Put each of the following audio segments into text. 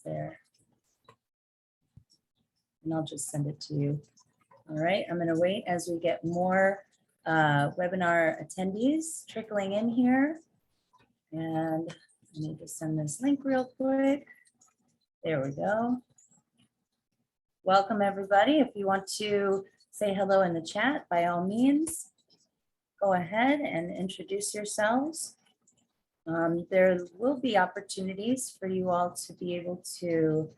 there. And I'll just send it to you. All right, I'm going to wait as we get more webinar attendees trickling in here. And I need to send this link real quick. There we go. Welcome, everybody. If you want to say hello in the chat, by all means, go ahead and introduce yourselves. There will be opportunities for you all to be able to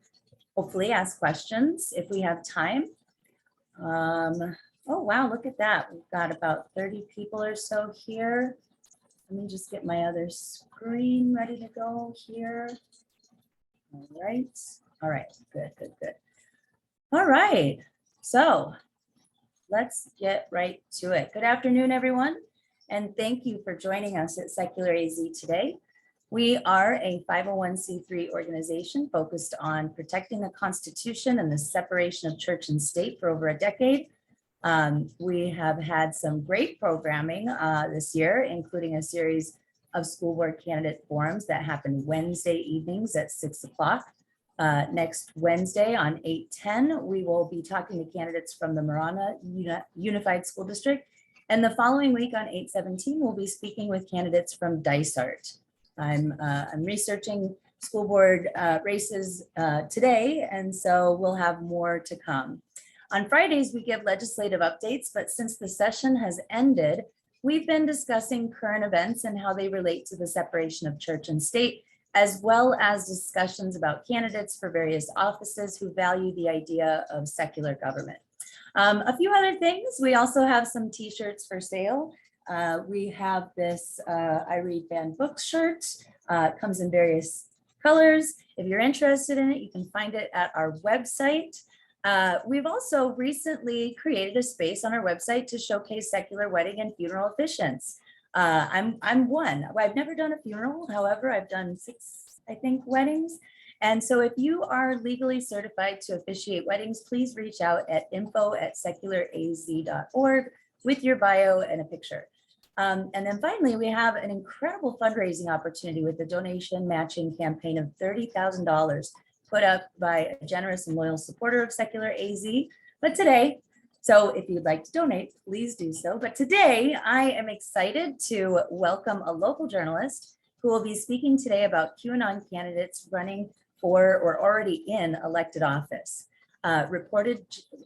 hopefully ask questions if we have time. Oh, wow, look at that. We've got about 30 people or so here. Let me just get my other screen ready to go here. All right, good. All right, so let's get right to it. Good afternoon, everyone, and thank you for joining us at Secular AZ today. We are a 501c3 organization focused on protecting the Constitution and the separation of church and state for over a decade. We have had some great programming this year, including a series of school board candidate forums that happen Wednesday evenings at 6 o'clock. Next Wednesday on 8/10, we will be talking to candidates from the Marana Unified School District. And the following week on 8/17, we'll be speaking with candidates from Dysart. I'm researching school board races today, and so we'll have more to come. On Fridays, we give legislative updates, but since the session has ended, we've been discussing current events and how they relate to the separation of church and state, as well as discussions about candidates for various offices who value the idea of secular government. A few other things, we also have some t-shirts for sale. We have this I Read Banned Books shirt. It comes in various colors. If you're interested in it, you can find it at our website. We've also recently created a space on our website to showcase secular wedding and funeral officiants. I'm one. I've never done a funeral. However, I've done 6, I think, weddings. And so if you are legally certified to officiate weddings, please reach out at info@secularaz.org with your bio and a picture. And then finally, we have an incredible fundraising opportunity with the donation matching campaign of $30,000 put up by a generous and loyal supporter of Secular AZ. But today, so if you'd like to donate, please do so. But today, I am excited to welcome a local journalist who will be speaking today about QAnon candidates running for or already in elected office. Reporter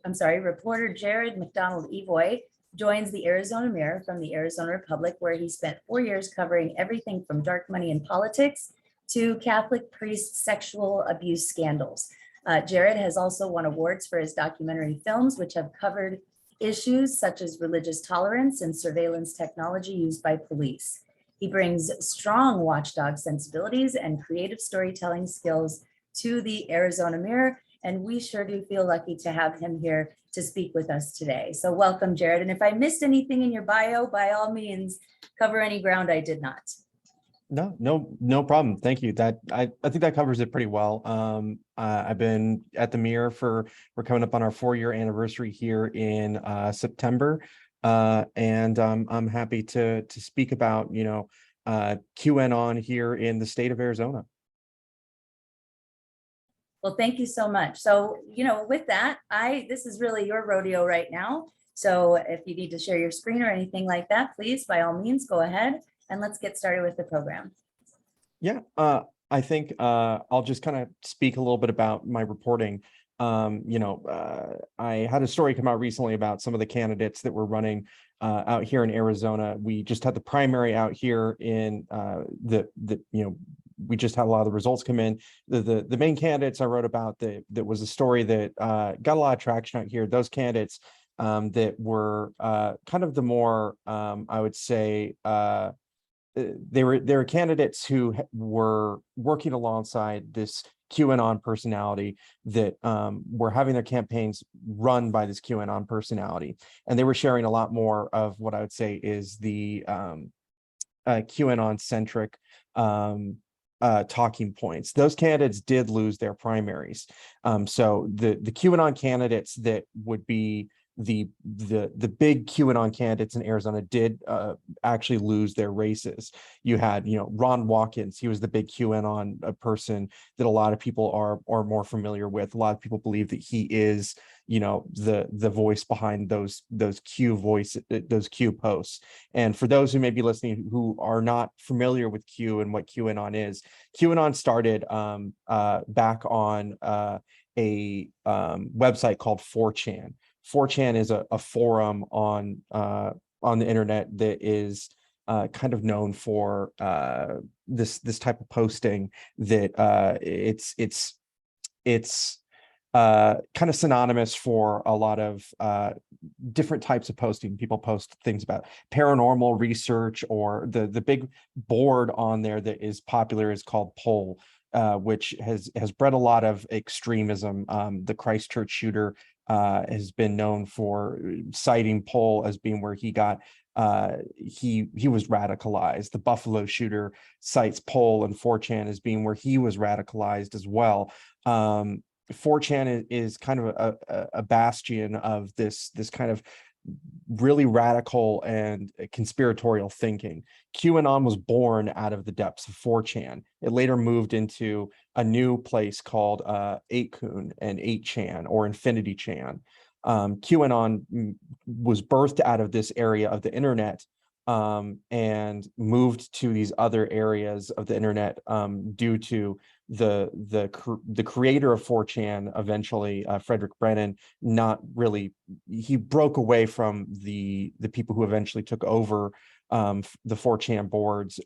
Jerod MacDonald-Evoy joins the Arizona Mirror from the Arizona Republic, where he spent 4 years covering everything from dark money in politics to Catholic priest sexual abuse scandals. Jerod has also won awards for his documentary films, which have covered issues such as religious tolerance and surveillance technology used by police. He brings strong watchdog sensibilities and creative storytelling skills to the Arizona Mirror, and we sure do feel lucky to have him here to speak with us today. So welcome, Jerod. And if I missed anything in your bio, by all means, cover any ground I did not. No problem. Thank you. I think that covers it pretty well. I've been at the Mirror we're coming up on our 4-year anniversary here in September. And I'm happy to speak about, QAnon here in the state of Arizona. Well, thank you so much. So, with that, this is really your rodeo right now. So if you need to share your screen or anything like that, please, by all means, go ahead and let's get started with the program. Yeah, I think I'll just kind of speak a little bit about my reporting. I had a story come out recently about some of the candidates that were running out here in Arizona. We just had the primary out here in we just had a lot of the results come in. The main candidates I wrote about that was a story that got a lot of traction out here. Those candidates that were kind of the more I would say they were candidates who were working alongside this QAnon personality that were having their campaigns run by this QAnon personality, and they were sharing a lot more of what I would say is the QAnon centric talking points. Those candidates did lose their primaries, so the QAnon candidates that would be the big QAnon candidates in Arizona did actually lose their races. You had, Ron Watkins. He was the big QAnon person that a lot of people are more familiar with. A lot of people believe that he is, the voice behind those Q posts. And for those who may be listening who are not familiar with Q and what QAnon is, QAnon started back on a website called 4chan. 4chan is a forum on the internet that is kind of known for this type of posting that it's kind of synonymous for a lot of different types of posting. People post things about paranormal research, or the big board on there that is popular is called Poll, which has bred a lot of extremism. The Christchurch shooter has been known for citing Poll as being where he got he was radicalized. The Buffalo shooter cites Poll and 4chan as being where he was radicalized as well. 4chan is kind of a bastion of this kind of really radical and conspiratorial thinking. QAnon was born out of the depths of 4chan. It later moved into a new place called 8kun and 8chan, or Infinity Chan. QAnon was birthed out of this area of the internet and moved to these other areas of the internet due to the creator of 4chan, eventually Frederick Brennan, he broke away from the people who eventually took over the 4chan boards,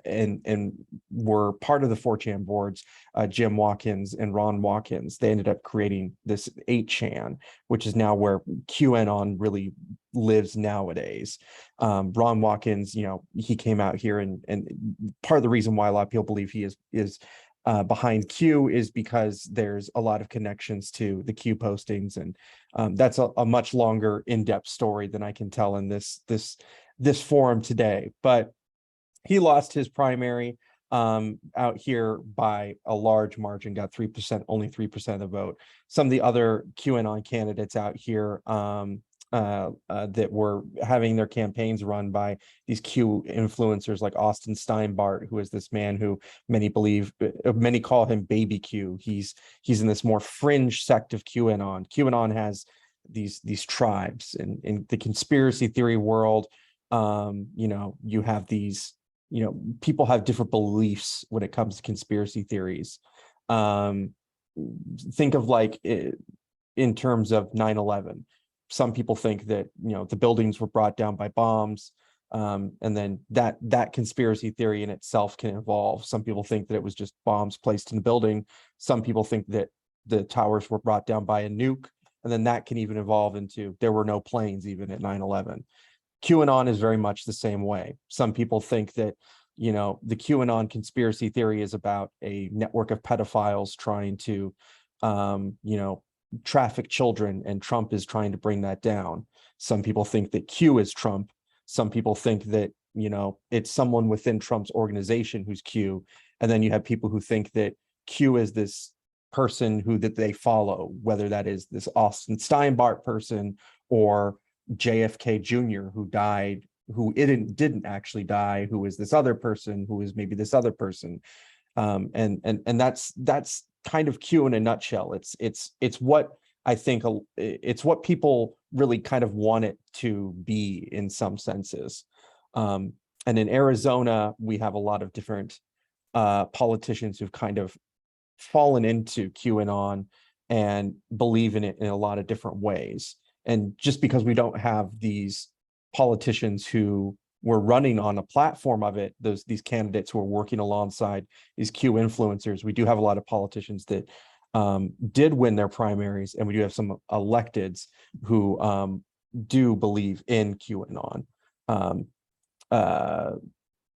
and were part of the 4chan boards, Jim Watkins and Ron Watkins. They ended up creating this 8chan, which is now where QAnon really lives nowadays. Ron Watkins, he came out here, and part of the reason why a lot of people believe he is behind Q is because there's a lot of connections to the Q postings, and that's a much longer, in-depth story than I can tell in this forum today. But he lost his primary out here by a large margin, got 3%, only 3% of the vote. Some of the other QAnon candidates out here that were having their campaigns run by these Q influencers like Austin Steinbart, who is this man who many call him Baby Q. He's in this more fringe sect of QAnon. QAnon has these tribes, and in the conspiracy theory world, you have these, people have different beliefs when it comes to conspiracy theories. Think of like in terms of 9/11. Some people think that, the buildings were brought down by bombs, and then that conspiracy theory in itself can evolve. Some people think that it was just bombs placed in the building. Some people think that the towers were brought down by a nuke, and then that can even evolve into there were no planes even at 9/11. QAnon is very much the same way. Some people think that, the QAnon conspiracy theory is about a network of pedophiles trying to, traffic children, and Trump is trying to bring that down. Some people think that Q is Trump. Some people think that, it's someone within Trump's organization who's Q. And then you have people who think that Q is this person that they follow, whether that is this Austin Steinbart person or JFK Jr., who died, who didn't actually die, who is this other person, who is maybe this other person. And that's kind of Q in a nutshell. It's what I think it's what people really kind of want it to be in some senses. And in Arizona, we have a lot of different politicians who've kind of fallen into QAnon and believe in it in a lot of different ways. And just because we don't have these politicians who were running on a platform of it, these candidates who are working alongside these Q influencers, we do have a lot of politicians that did win their primaries, and we do have some electeds who do believe in QAnon.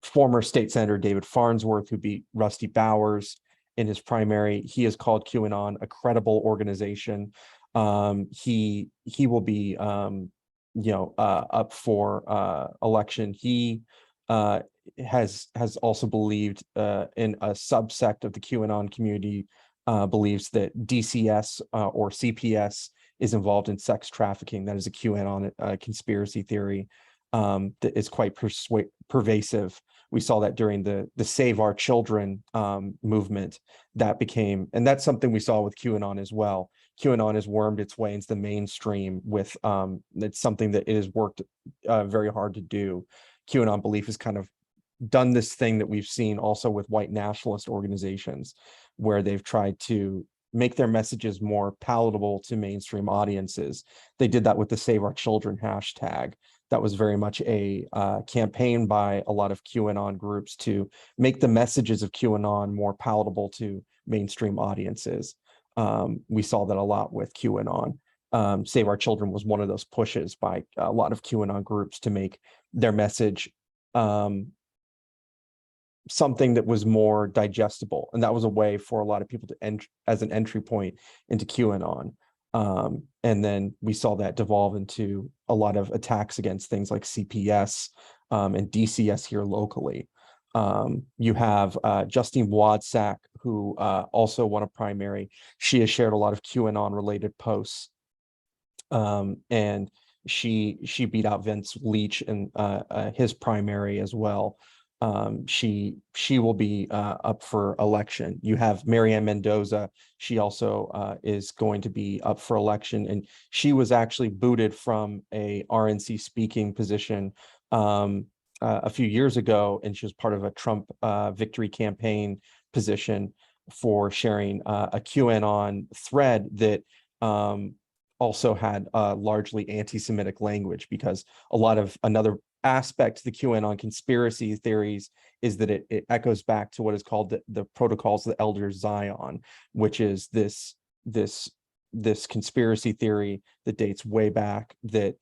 Former state senator David Farnsworth, who beat Rusty Bowers in his primary, he has called QAnon a credible organization. He will be up for election. He has also believed in a subsect of the QAnon community, believes that DCS or CPS is involved in sex trafficking. That is a QAnon conspiracy theory that is quite pervasive. We saw that during the Save Our Children movement that became, and that's something we saw with QAnon as well. QAnon has wormed its way into the mainstream with, it's something that it has worked very hard to do. QAnon belief has kind of done this thing that we've seen also with white nationalist organizations, where they've tried to make their messages more palatable to mainstream audiences. They did that with the Save Our Children hashtag. That was very much a campaign by a lot of QAnon groups to make the messages of QAnon more palatable to mainstream audiences. We saw that a lot with QAnon. Save Our Children was one of those pushes by a lot of QAnon groups to make their message something that was more digestible. And that was a way for a lot of people to enter as an entry point into QAnon. And then we saw that devolve into a lot of attacks against things like CPS and DCS here locally. You have Justine Wodsack, who also won a primary. She has shared a lot of QAnon related posts. And she beat out Vince Leach in his primary as well. She will be up for election. You have Marianne Mendoza. She also is going to be up for election, and she was actually booted from a RNC speaking position a few years ago, and she was part of a Trump victory campaign position for sharing a QAnon thread that also had largely anti-Semitic language, because a lot of another aspect to the QAnon conspiracy theories is that it echoes back to what is called the Protocols of the Elder Zion, which is this conspiracy theory that dates way back that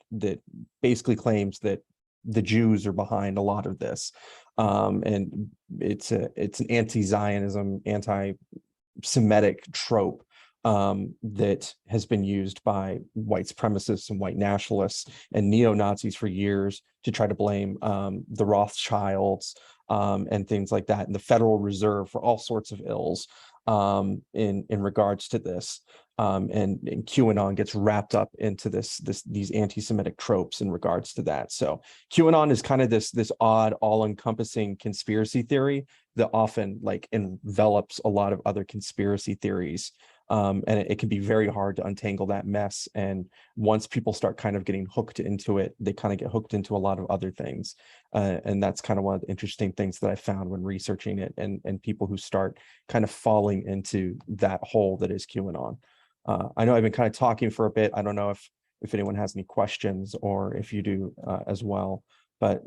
basically claims that the Jews are behind a lot of this, and it's an anti-Zionism, anti-Semitic trope that has been used by white supremacists and white nationalists and neo-Nazis for years to try to blame the Rothschilds and things like that, and the Federal Reserve for all sorts of ills in regards to this. And QAnon gets wrapped up into these anti-Semitic tropes in regards to that. So QAnon is kind of this odd, all-encompassing conspiracy theory that often like envelops a lot of other conspiracy theories. And it can be very hard to untangle that mess. And once people start kind of getting hooked into it, they kind of get hooked into a lot of other things. And that's kind of one of the interesting things that I found when researching it, and people who start kind of falling into that hole that is QAnon. I know I've been kind of talking for a bit. I don't know if anyone has any questions or if you do as well, but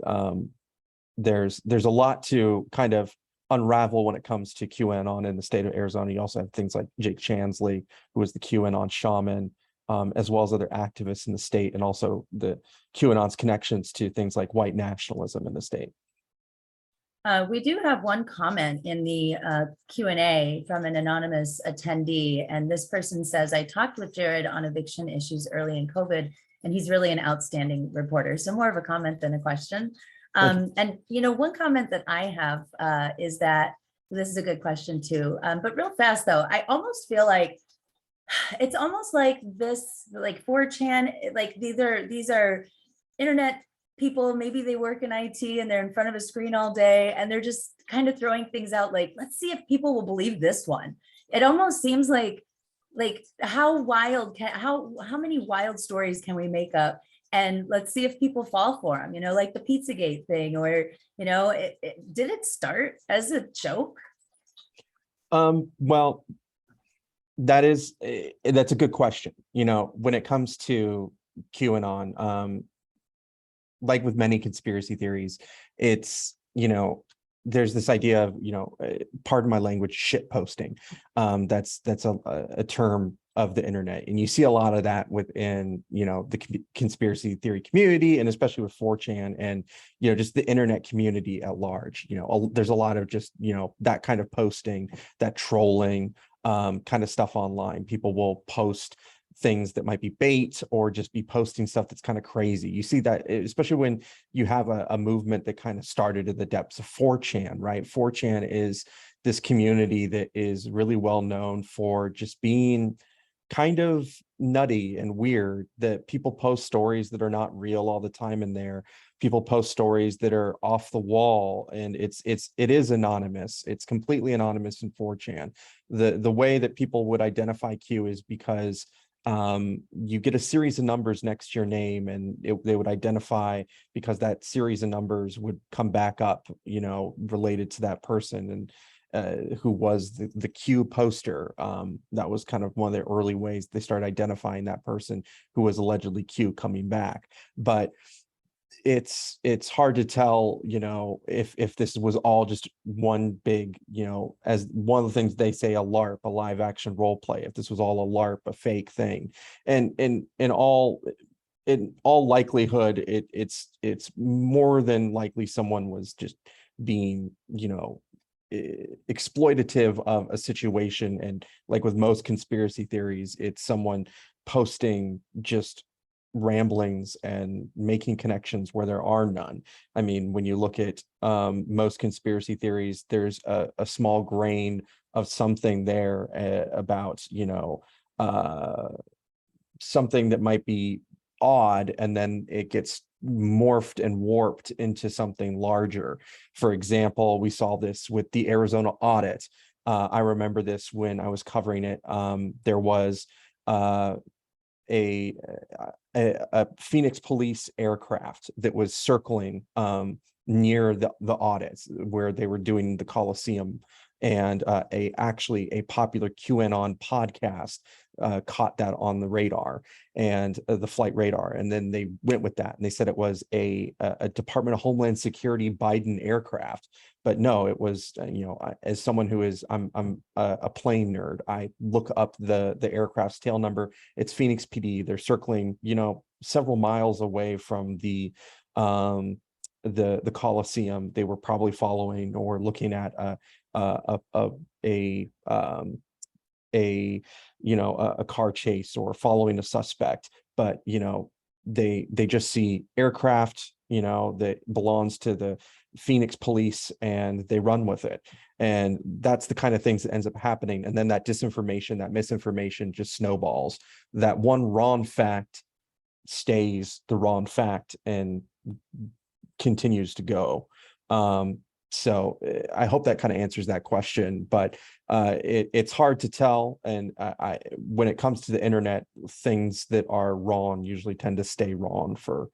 there's a lot to kind of unravel when it comes to QAnon in the state of Arizona. You also have things like Jake Chansley, who is the QAnon shaman, as well as other activists in the state, and also the QAnon's connections to things like white nationalism in the state. We do have one comment in the Q&A from an anonymous attendee, and this person says, I talked with Jerod on eviction issues early in COVID, and he's really an outstanding reporter. So more of a comment than a question. And, you know, one comment that I have is that, this is a good question too, but real fast though, I almost feel like it's almost like this, like 4chan, like these are internet people, maybe they work in IT and they're in front of a screen all day and they're just kind of throwing things out like, let's see if people will believe this one. It almost seems like how many wild stories can we make up? And let's see if people fall for them, you know, like the Pizzagate thing, or, you know, did it start as a joke? Well, that's a good question. You know, when it comes to QAnon, like with many conspiracy theories, it's, you know, there's this idea of, you know, pardon my language, shit posting. That's a term of the internet, and you see a lot of that within, you know, the conspiracy theory community, and especially with 4chan and, you know, just the internet community at large. You know, there's a lot of just, you know, that kind of posting, that trolling kind of stuff online. People will post things that might be bait or just be posting stuff that's kind of crazy. You see that, especially when you have a movement that kind of started in the depths of 4chan, right? 4chan is this community that is really well known for just being kind of nutty and weird that people post stories that are not real all the time in there. People post stories that are off the wall, and it is anonymous. It's completely anonymous in 4chan. The way that people would identify Q is because you get a series of numbers next to your name, and they would identify because that series of numbers would come back up, you know, related to that person, and who was the Q poster. That was kind of one of the early ways they started identifying that person who was allegedly Q coming back. But it's hard to tell, you know, if this was all just one big, you know, as one of the things they say, a LARP, a live action role play, if this was all a LARP, a fake thing. And in all likelihood, it's more than likely someone was just being, you know, exploitative of a situation. And like with most conspiracy theories, it's someone posting just ramblings and making connections where there are none. I mean, when you look at most conspiracy theories, there's a small grain of something there about, you know, something that might be odd, and then it gets morphed and warped into something larger. For example, we saw this with the Arizona audit. I remember this when I was covering it. There was a Phoenix police aircraft that was circling near the audits where they were doing the Coliseum, and actually a popular QAnon podcast caught that on the radar, and the flight radar, and then they went with that, and they said it was a Department of Homeland Security Biden aircraft. But no, it was, you know, as someone who is, I'm a plane nerd, I look up the aircraft's tail number. It's Phoenix PD. They're circling, you know, several miles away from the Coliseum. They were probably following or looking at a you know, a car chase or following a suspect. But you know, they just see aircraft, you know, that belongs to the Phoenix police, and they run with it. And that's the kind of things that ends up happening. And then that disinformation, that misinformation just snowballs. That one wrong fact stays the wrong fact and continues to go. So I hope that kind of answers that question, but it's hard to tell. And when it comes to the internet, things that are wrong usually tend to stay wrong for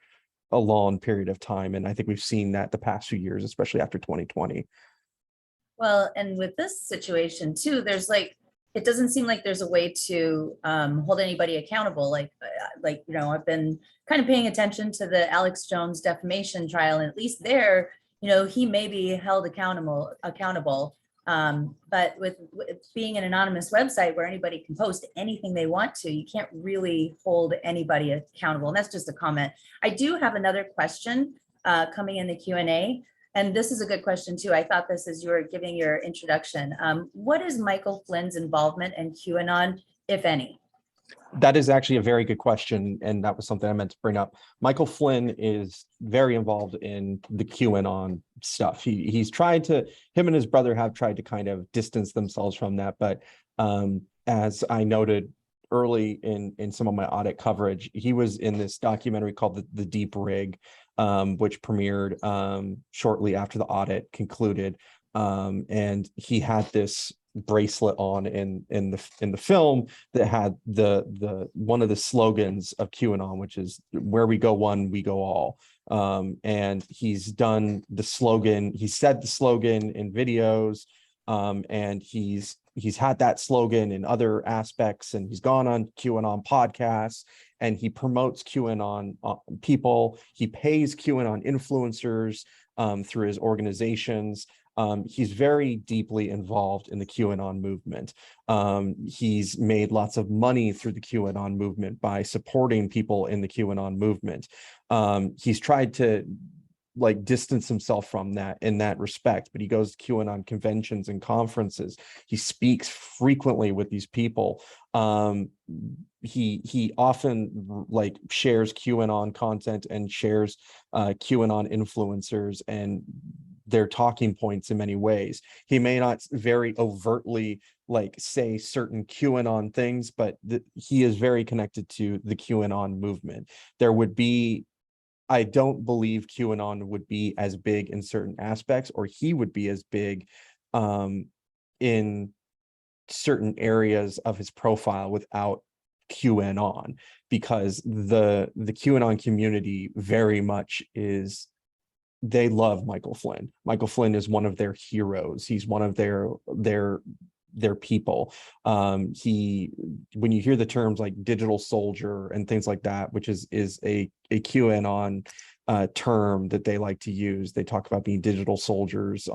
a long period of time. And I think we've seen that the past few years, especially after 2020. Well, and with this situation too, there's like, it doesn't seem like there's a way to hold anybody accountable. Like, you know, I've been kind of paying attention to the Alex Jones defamation trial, and at least there, you know, he may be held accountable. But with being an anonymous website where anybody can post anything they want to, you can't really hold anybody accountable. And that's just a comment. I do have another question coming in the Q&A. And this is a good question too. I thought this as you were giving your introduction. What is Michael Flynn's involvement in QAnon, if any? That is actually a very good question, and that was something I meant to bring up. Michael Flynn is very involved in the QAnon stuff. He's tried to, him and his brother have tried to kind of distance themselves from that, but as I noted early in some of my audit coverage, he was in this documentary called The Deep Rig, which premiered shortly after the audit concluded, and he had this bracelet on in the film that had the one of the slogans of QAnon, which is "Where we go one, we go all." And he's done the slogan. He said the slogan in videos, and he's had that slogan in other aspects, and he's gone on QAnon podcasts, and he promotes QAnon people. He pays QAnon influencers through his organizations. He's very deeply involved in the QAnon movement. He's made lots of money through the QAnon movement by supporting people in the QAnon movement. He's tried to like distance himself from that in that respect, but he goes to QAnon conventions and conferences. He speaks frequently with these people. He often like shares QAnon content and shares QAnon influencers, and their talking points in many ways. He may not very overtly like say certain QAnon things, but he is very connected to the QAnon movement. There would be, I don't believe QAnon would be as big in certain aspects, or he would be as big in certain areas of his profile without QAnon, because the QAnon community very much is, they love Michael Flynn. Michael Flynn is one of their heroes. He's one of their people. He, when you hear the terms like digital soldier and things like that, which is a QAnon term that they like to use, they talk about being digital soldiers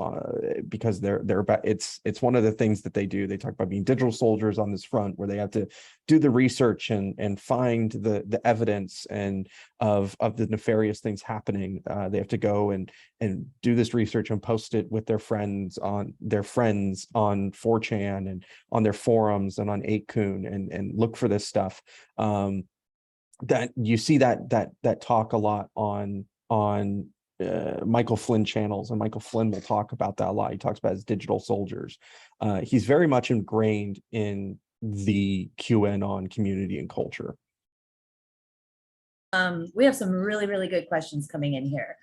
because they're about, it's one of the things that they do. They talk about being digital soldiers on this front, where they have to do the research and find the evidence and of the nefarious things happening. They have to go and do this research and post it with their friends on 4chan and on their forums and on 8kun and look for this stuff. That you see that talk a lot on Michael Flynn channels, and Michael Flynn will talk about that a lot. He talks about his digital soldiers. He's very much ingrained in the QAnon community and culture. We have some really, really good questions coming in here.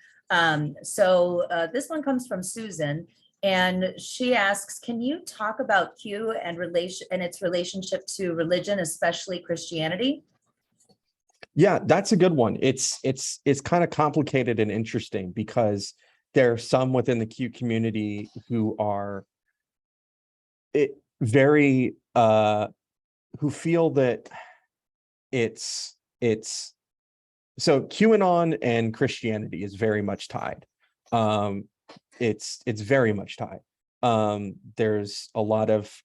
So this one comes from Susan, and she asks, can you talk about Q and its relationship to religion, especially Christianity? Yeah, that's a good one. It's kind of complicated and interesting, because there are some within the Q community who are very who feel that it's so QAnon and Christianity is very much tied. It's very much tied. There's a lot of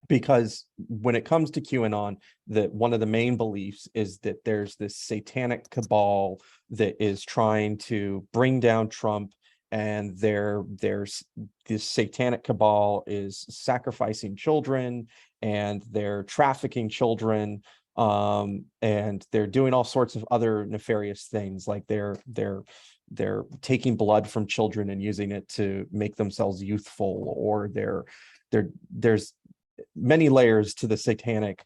because when it comes to QAnon, one of the main beliefs is that there's this satanic cabal that is trying to bring down Trump, and there's this satanic cabal is sacrificing children, and they're trafficking children, and they're doing all sorts of other nefarious things, like they're taking blood from children and using it to make themselves youthful, or there's many layers to the satanic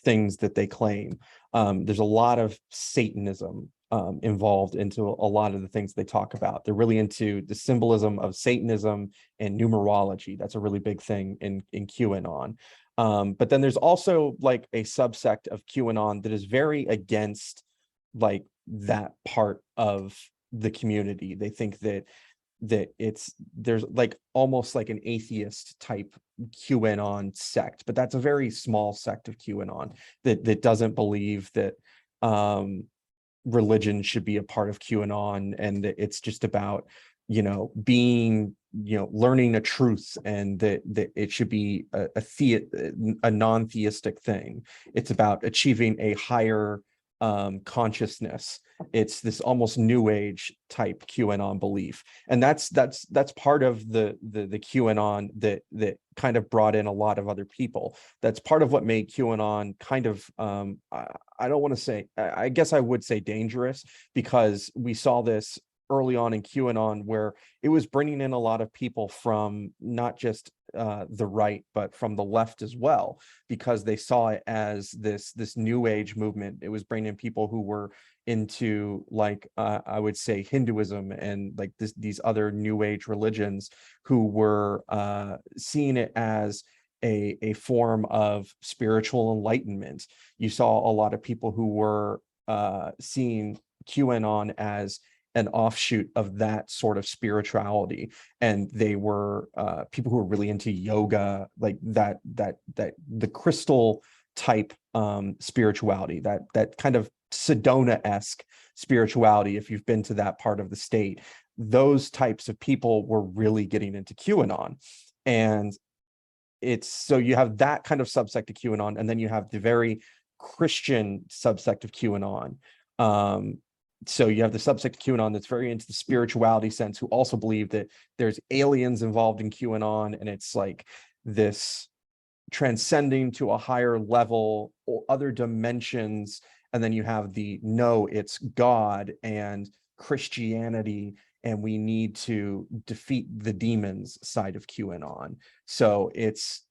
things that they claim. There's a lot of Satanism involved into a lot of the things they talk about. They're really into the symbolism of Satanism and numerology. That's a really big thing in QAnon. But then there's also like a subsect of QAnon that is very against like that part of the community. They think that there's like almost like an atheist type QAnon sect, but that's a very small sect of QAnon that doesn't believe that religion should be a part of QAnon, and that it's just about, being, learning a truth, and that it should be a non-theistic thing. It's about achieving a higher consciousness. It's this almost new age type QAnon belief, and that's part of the QAnon that kind of brought in a lot of other people. That's part of what made QAnon kind of I don't want to say, I guess I would say dangerous, because we saw this early on in QAnon, where it was bringing in a lot of people from not just the right, but from the left as well, because they saw it as this new age movement. It was bringing in people who were into like I would say Hinduism and like these other new age religions, who were seeing it as a form of spiritual enlightenment. You saw a lot of people who were seeing QAnon as an offshoot of that sort of spirituality, and they were people who were really into yoga, like that the crystal type spirituality, that kind of Sedona-esque spirituality. If you've been to that part of the state, those types of people were really getting into QAnon. And so you have that kind of subsect of QAnon, and then you have the very Christian subsect of QAnon. So you have the subsect of QAnon that's very into the spirituality sense, who also believe that there's aliens involved in QAnon, and it's like this transcending to a higher level or other dimensions. And then you have it's God, and Christianity and we need to defeat the demons side of QAnon. So it's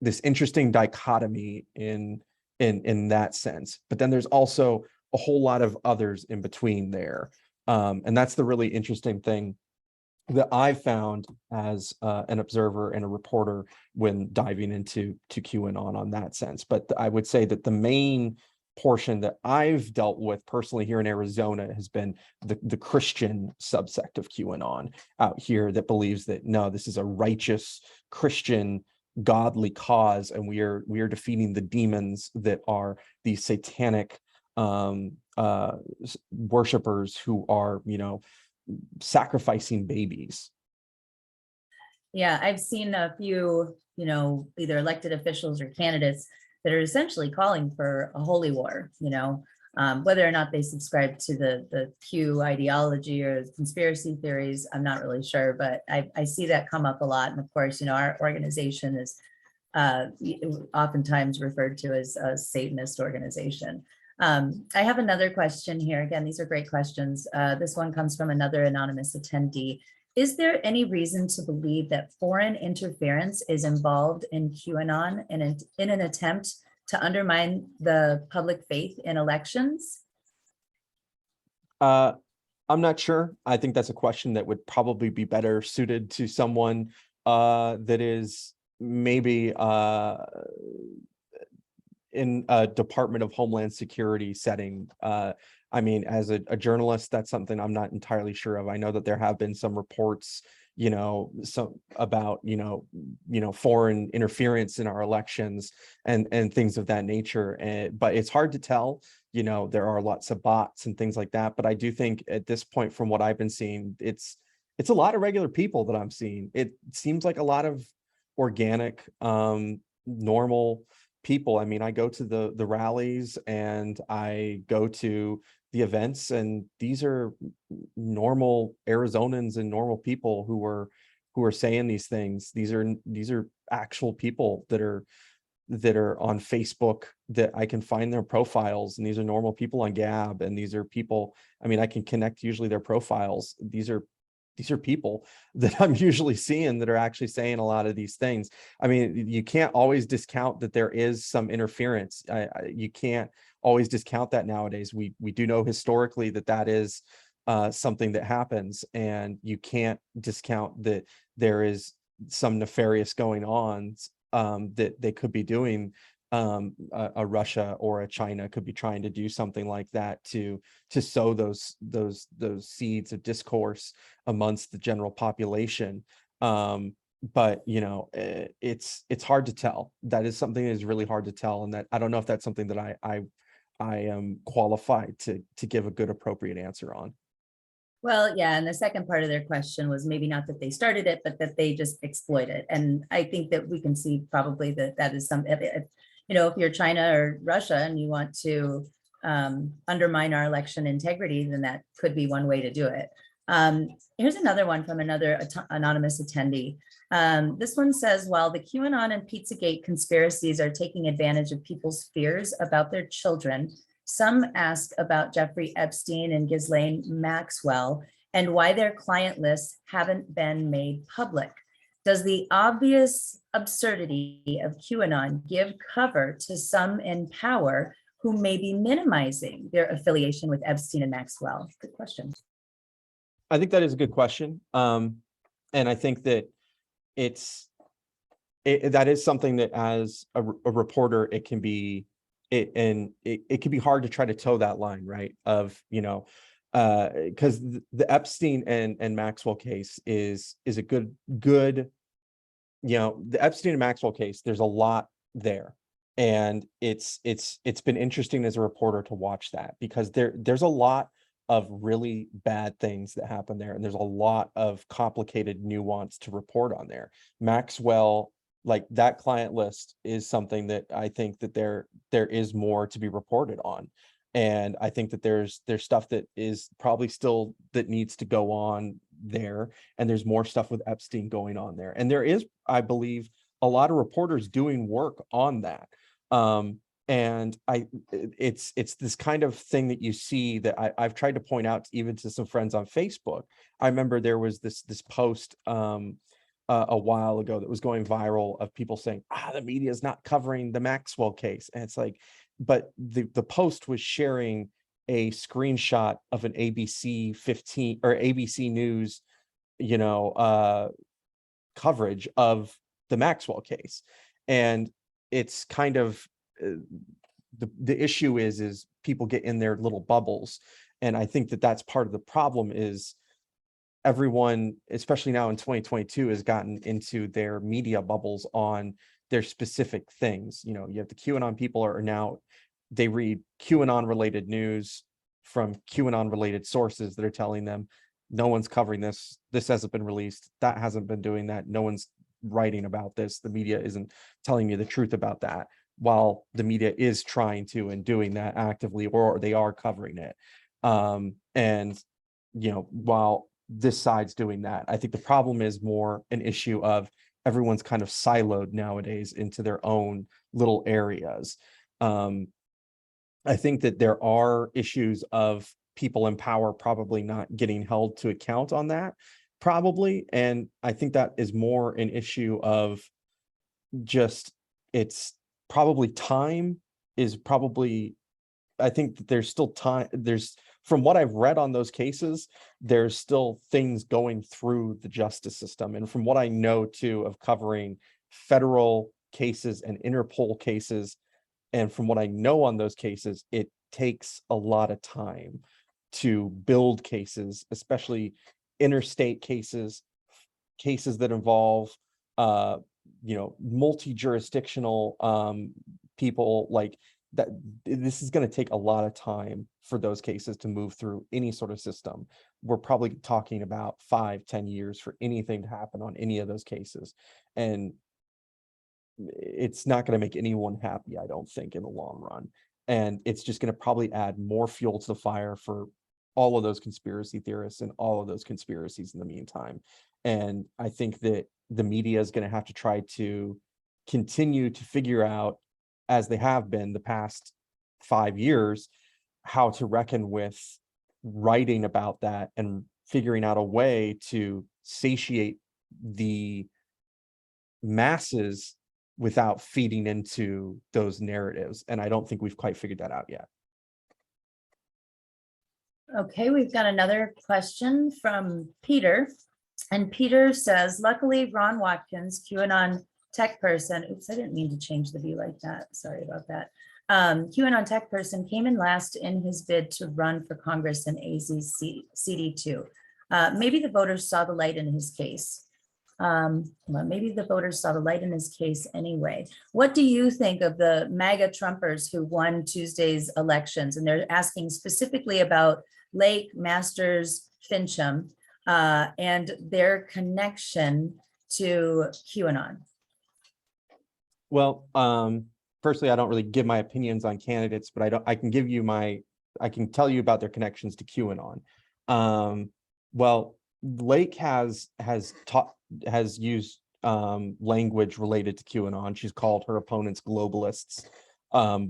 this interesting dichotomy in that sense. But then there's also a whole lot of others in between there. And that's the really interesting thing that I found as an observer and a reporter when diving into QAnon on that sense. But I would say that the main portion that I've dealt with personally here in Arizona has been the Christian subsect of QAnon out here that believes that no, this is a righteous Christian godly cause, and we are defeating the demons that are these satanic worshipers who are, sacrificing babies. Yeah, I've seen a few, either elected officials or candidates that are essentially calling for a holy war, whether or not they subscribe to the Q ideology or conspiracy theories, I'm not really sure, but I see that come up a lot. And of course, our organization is oftentimes referred to as a Satanist organization. I have another question here. Again, these are great questions. This one comes from another anonymous attendee. Is there any reason to believe that foreign interference is involved in QAnon in an attempt to undermine the public faith in elections? I'm not sure. I think that's a question that would probably be better suited to someone that is maybe in a Department of Homeland Security setting. I mean, as a journalist, that's something I'm not entirely sure of. I know that there have been some reports, some about, foreign interference in our elections and things of that nature. But it's hard to tell. There are lots of bots and things like that. But I do think at this point, from what I've been seeing, it's a lot of regular people that I'm seeing. It seems like a lot of organic, normal people. I mean, I go to the rallies and I go to the events, and these are normal Arizonans and normal people who are saying these things. These are actual people that are on Facebook that I can find their profiles, and these are normal people on Gab, and these are people, I mean, I can connect usually their profiles. These are people that I'm usually seeing that are actually saying a lot of these things. I mean, you can't always discount that there is some interference. You can't always discount that nowadays. We do know historically that is something that happens, and you can't discount that there is some nefarious going on that they could be doing. A Russia or a China could be trying to do something like that to sow those seeds of discourse amongst the general population. But it's hard to tell. That is something that is really hard to tell, and that I don't know if that's something that I am qualified to give a good appropriate answer on. Well, yeah, and the second part of their question was maybe not that they started it, but that they just exploit it. And I think that we can see probably that is some, if you're China or Russia and you want to undermine our election integrity, then that could be one way to do it. Here's another one from another anonymous attendee. This one says, while the QAnon and Pizzagate conspiracies are taking advantage of people's fears about their children, some ask about Jeffrey Epstein and Ghislaine Maxwell and why their client lists haven't been made public. Does the obvious absurdity of QAnon give cover to some in power who may be minimizing their affiliation with Epstein and Maxwell? Good question. I think that is a good question. And I think that that is something that as a reporter, it can be, it can be hard to try to toe that line, right? Of, because the Epstein and Maxwell case is a good, the Epstein and Maxwell case, there's a lot there. And it's been interesting as a reporter to watch that, because there's a lot of really bad things that happen there. And there's a lot of complicated nuance to report on there. Maxwell, like that client list, is something that I think that there is more to be reported on. And I think that there's stuff that is probably still that needs to go on there. And there's more stuff with Epstein going on there. And there is, I believe, a lot of reporters doing work on that. And it's this kind of thing that you see that I've tried to point out even to some friends on Facebook. I remember there was this post a while ago that was going viral of people saying, the media is not covering the Maxwell case. And it's like, but the post was sharing a screenshot of an ABC 15 or ABC News, coverage of the Maxwell case. And it's kind of the issue is people get in their little bubbles. And I think that that's part of the problem is everyone, especially now in 2022, has gotten into their media bubbles on their specific things. You have the QAnon people are now, they read QAnon related news from QAnon related sources that are telling them no one's covering this. This hasn't been released. That hasn't been doing that. No one's writing about this. The media isn't telling you the truth about that, while the media is trying to and doing that actively, or they are covering it. And while this side's doing that, I think the problem is more an issue of everyone's kind of siloed nowadays into their own little areas. I think that there are issues of people in power probably not getting held to account on that, probably. And I think that is more an issue of just, it's probably time is probably, I think that there's still time. From what I've read on those cases, there's still things going through the justice system. And from what I know too of covering federal cases and Interpol cases, and from what I know on those cases, it takes a lot of time to build cases, especially interstate cases that involve multi-jurisdictional people like that. This is going to take a lot of time for those cases to move through any sort of system. We're probably talking about 5-10 years for anything to happen on any of those cases. And it's not going to make anyone happy, I don't think, in the long run. And it's just going to probably add more fuel to the fire for all of those conspiracy theorists and all of those conspiracies in the meantime. And I think that the media is going to have to try to continue to figure out, as they have been the past 5 years, how to reckon with writing about that and figuring out a way to satiate the masses without feeding into those narratives. And I don't think we've quite figured that out yet. Okay, we've got another question from Peter. And Peter says, luckily, Ron Watkins, QAnon tech person, oops, I didn't mean to change the view like that. Sorry about that. QAnon tech person came in last in his bid to run for Congress in AZ-CD2. Maybe the voters saw the light in his case. Well, maybe the voters saw the light in his case anyway. What do you think of the MAGA Trumpers who won Tuesday's elections? And they're asking specifically about Lake, Masters, Fincham, and their connection to QAnon. Well, personally, I don't really give my opinions on candidates, but I can tell you about their connections to QAnon. Well, Lake has used language related to QAnon. She's called her opponents globalists,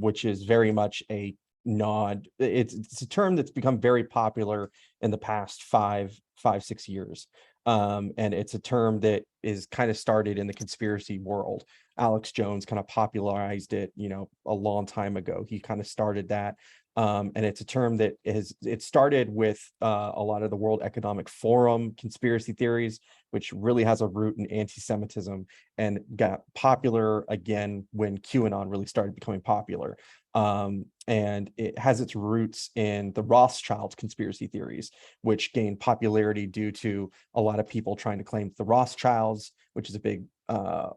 which is very much a nod. It's a term that's become very popular in the past 5-6 years. And it's a term that is kind of started in the conspiracy world. Alex Jones kind of popularized it, a long time ago. He kind of started that. And it's a term that it started with a lot of the World Economic Forum conspiracy theories, which really has a root in anti-Semitism, and got popular again when QAnon really started becoming popular. And it has its roots in the Rothschild conspiracy theories, which gained popularity due to a lot of people trying to claim the Rothschilds, which is a big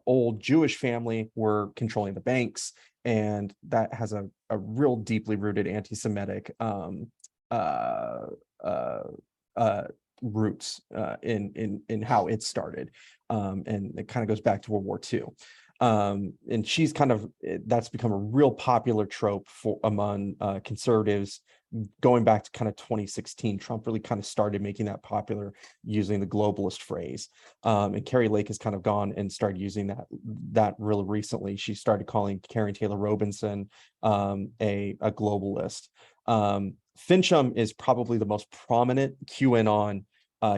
old Jewish family, were controlling the banks. And that has a real deeply rooted anti-Semitic roots in how it started. And it kind of goes back to World War II. And she's that's become a real popular trope among conservatives going back to kind of 2016, Trump really kind of started making that popular, using the globalist phrase. And Carrie Lake has kind of gone and started using that really recently. She started calling Karen Taylor Robinson a globalist. Fincham is probably the most prominent QAnon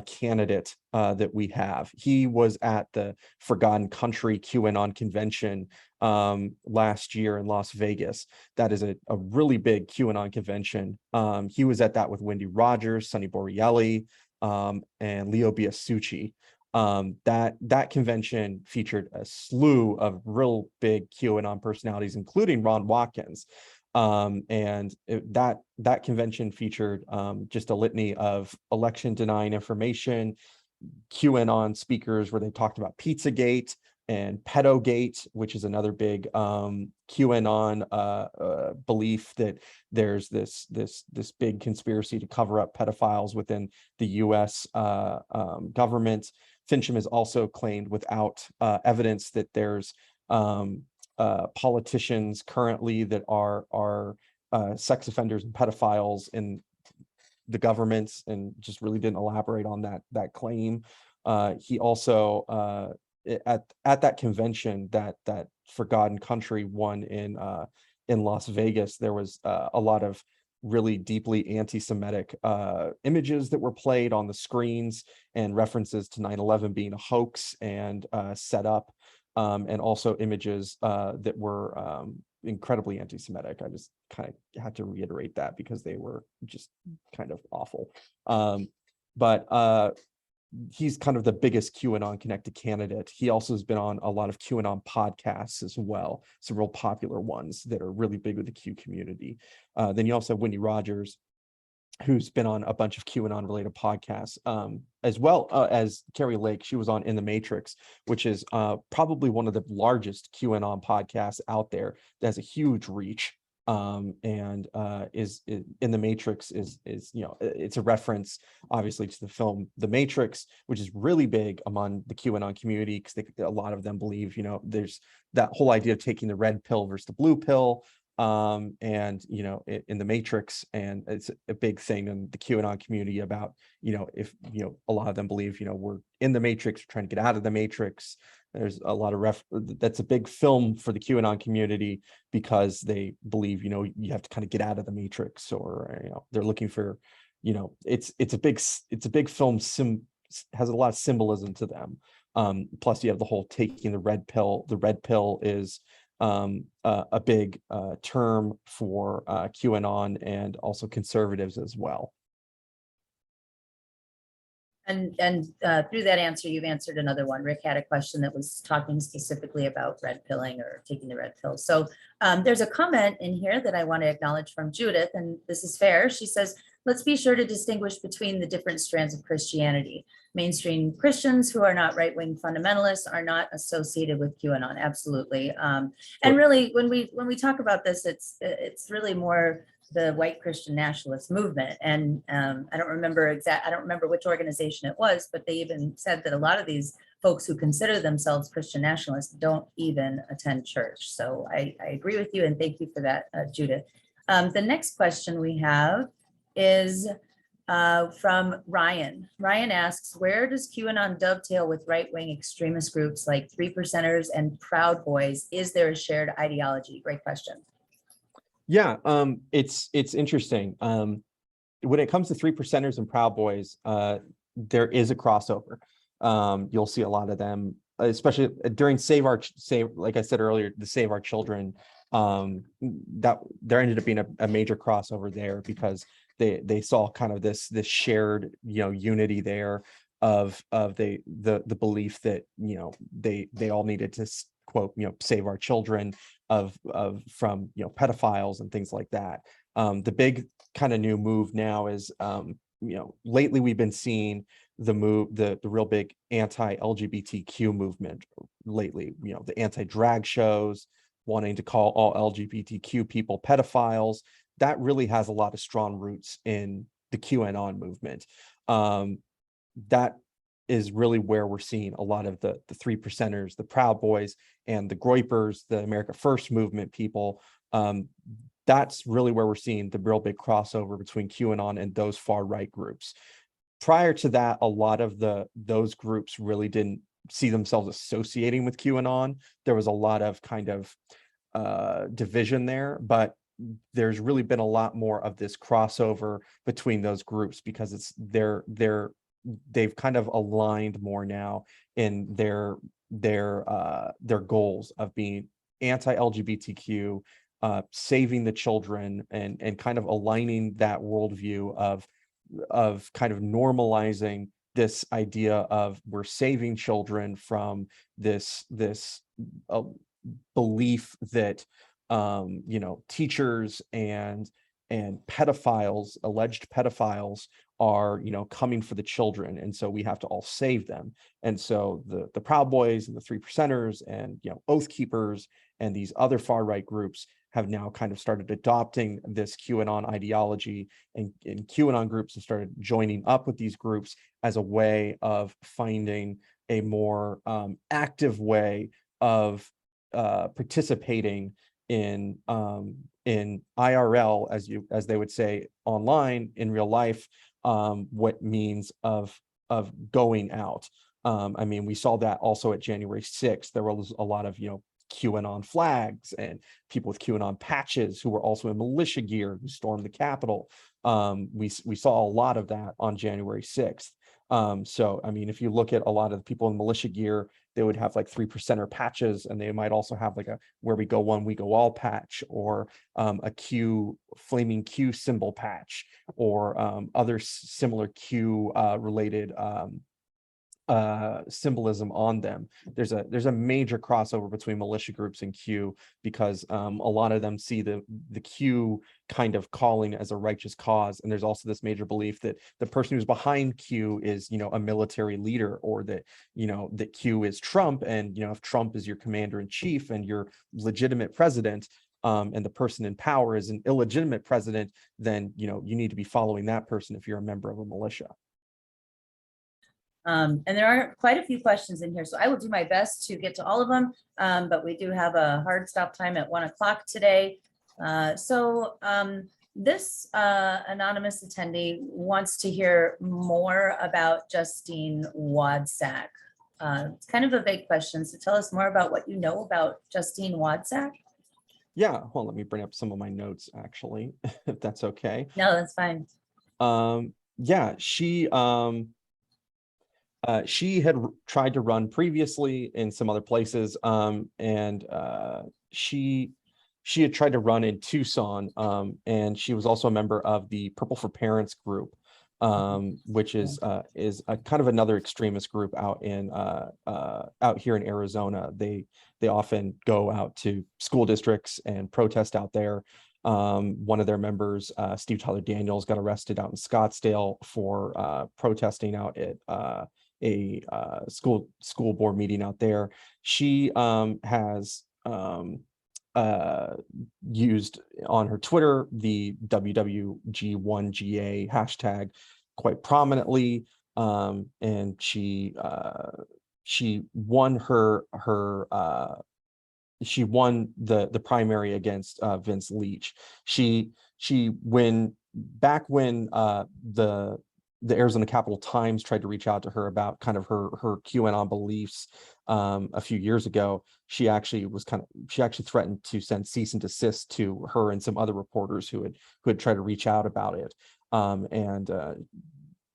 candidate that we have. He was at the Forgotten Country QAnon convention last year in Las Vegas. That is a really big QAnon convention. He was at that with Wendy Rogers, Sonny Boreali, and Leo Biasucci. That convention featured a slew of real big QAnon personalities, including Ron Watkins. That convention featured just a litany of election denying information, QAnon speakers where they talked about Pizzagate and Pedogate, which is another big QAnon belief that there's this big conspiracy to cover up pedophiles within the U.S. Government. Fincham has also claimed without evidence that there's politicians currently that are sex offenders and pedophiles in the governments, and just really didn't elaborate on that claim. He also at that convention, that Forgotten Country one in Las Vegas, there was a lot of really deeply anti-Semitic images that were played on the screens, and references to 9/11 being a hoax and set up. And also images that were incredibly anti-Semitic. I just kind of had to reiterate that because they were just kind of awful. But he's kind of the biggest QAnon connected candidate. He also has been on a lot of QAnon podcasts as well, some real popular ones that are really big with the Q community. Then you also have Wendy Rogers, who's been on a bunch of QAnon related podcasts, as well as Carrie Lake. She was on In the Matrix, which is probably one of the largest QAnon podcasts out there that has a huge reach. And is In the Matrix is it's a reference obviously to the film The Matrix, which is really big among the QAnon community, because a lot of them believe there's that whole idea of taking the red pill versus the blue pill. And in the Matrix, and it's a big thing in the QAnon community about if a lot of them believe we're in the Matrix, we're trying to get out of the Matrix. There's a lot of that's a big film for the QAnon community, because they believe you have to kind of get out of the Matrix, or they're looking for it's a big film, has a lot of symbolism to them. Plus you have the whole taking the red pill. The red pill is a big term for QAnon and also conservatives as well. And through that answer, you've answered another one. Rick had a question that was talking specifically about red pilling or taking the red pill. So there's a comment in here that I want to acknowledge from Judith, and this is fair. She says, let's be sure to distinguish between the different strands of Christianity. Mainstream Christians who are not right-wing fundamentalists are not associated with QAnon. Absolutely. And really, when we talk about this, it's really more the white Christian nationalist movement. And I don't remember which organization it was, but they even said that a lot of these folks who consider themselves Christian nationalists don't even attend church. So I agree with you, and thank you for that, Judith. The next question we have is from Ryan. Ryan asks, where does QAnon dovetail with right-wing extremist groups like 3%ers and Proud Boys? Is there a shared ideology? Great question. Yeah, it's interesting. When it comes to 3%ers and Proud Boys, there is a crossover. You'll see a lot of them, especially during like I said earlier, the Save Our Children. That there ended up being a major crossover there, because they saw kind of this shared unity there of the belief that they all needed to quote save our children from pedophiles and things like that. The big kind of new move now is lately we've been seeing the real big anti-LGBTQ movement lately, the anti-drag shows wanting to call all LGBTQ people pedophiles. That really has a lot of strong roots in the QAnon movement. That is really where we're seeing a lot of the 3%ers, the Proud Boys, and the Groypers, the America First movement people. that's really where we're seeing the real big crossover between QAnon and those far right groups. Prior to that, a lot of those groups really didn't see themselves associating with QAnon. There was a lot of kind of division there, but there's really been a lot more of this crossover between those groups because it's they've kind of aligned more now in their goals of being anti-LGBTQ, saving the children, and kind of aligning that worldview of kind of normalizing this idea of we're saving children from this belief that teachers and pedophiles, alleged pedophiles, are coming for the children, and so we have to all save them. And so the Proud Boys and the Three Percenters and Oath Keepers and these other far right groups have now kind of started adopting this QAnon ideology, and QAnon groups have started joining up with these groups as a way of finding a more active way of participating in IRL, as they would say, online in real life, what means of going out. I mean, we saw that also at January 6th. There was a lot of QAnon flags and people with QAnon patches who were also in militia gear who stormed the Capitol. We saw a lot of that on January 6th. So, I mean, if you look at a lot of the people in militia gear, they would have like 3%er patches, and they might also have like a "where we go one, we go all" patch, or a flaming Q symbol patch, or other similar Q related symbolism on them. There's a major crossover between militia groups and Q, because a lot of them see the Q kind of calling as a righteous cause, and there's also this major belief that the person who's behind Q is a military leader, or that that Q is Trump, and if Trump is your commander-in-chief and your legitimate president, and the person in power is an illegitimate president, then you need to be following that person if you're a member of a militia. And there are quite a few questions in here, so I will do my best to get to all of them, but we do have a hard stop time at 1 o'clock today. This anonymous attendee wants to hear more about Justine Wadsack. It's kind of a vague question, so tell us more about what you know about Justine Wadsack. Yeah, well, let me bring up some of my notes, actually, if that's okay. No, that's fine. Yeah, she had tried to run previously in some other places, and she had tried to run in Tucson, and she was also a member of the Purple for Parents group, which is a kind of another extremist group out here in Arizona. They often go out to school districts and protest out there. One of their members, Steve Tyler Daniels, got arrested out in Scottsdale for protesting out at a school board meeting out there. She has used on her Twitter the WWG1GA hashtag quite prominently, and she won she won the primary against Vince Leach. Back when the Arizona Capitol Times tried to reach out to her about kind of her QAnon beliefs a few years ago, she actually threatened to send cease and desist to her and some other reporters who had tried to reach out about it,